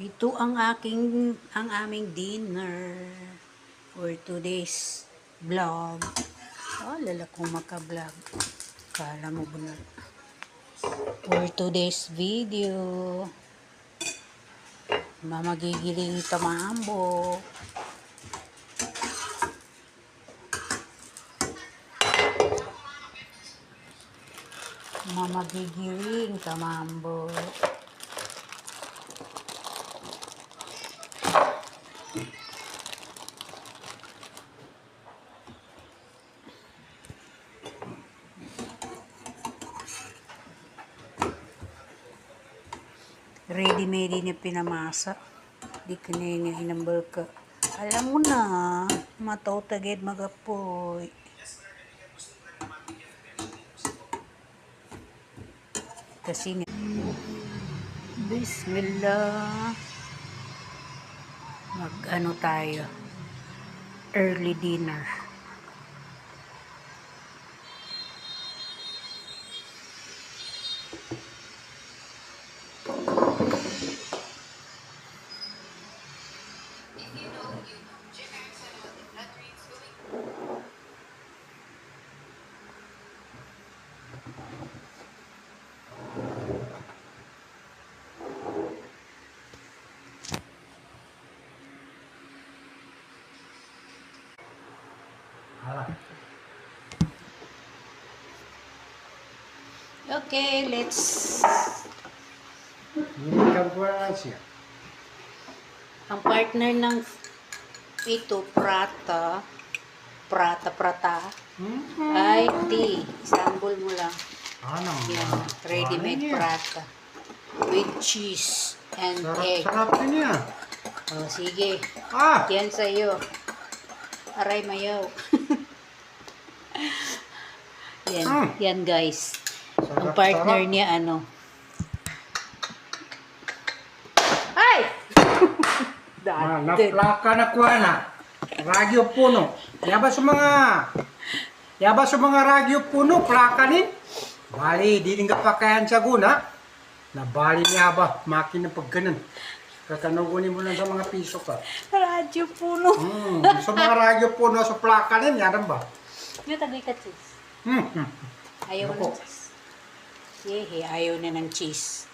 Ito ang aming dinner for today's vlog. Oh, lala kong maka-vlog. Kala mo ba na? For today's video, magigiling tamambo. Magigiling tamambo. Ready-made na pinamasa. Di ka na yung inambal ka. Alam mo na, mataw tagid magapoy. Kasi nga, Bismillah. Mag-ano tayo? Early dinner. Okay, let's... Ang partner ng ito, prata, ay tea. Isambol mo lang. Yan, ready-made prata. With cheese and egg. Sarap din yan. Oh, sige. Ah! Yan sa'yo. Aray mayaw. Yan, yan guys. Ang partner niya ano. Ay! Naplaka na kuha na. Radyo puno. Yaba sa mga radyo puno, plaka ni. Bali, di nga pa kayan sa guna. Nabali niya ba, makin ng pagganan. Kakanugunin mo lang sa mga piso ka. Radyo puno. Sa mga radyo puno, sa plaka ni, yan ba? Yung tagoy ka cheese. Ayaw na cheese. Yehe, ayaw na ng cheese.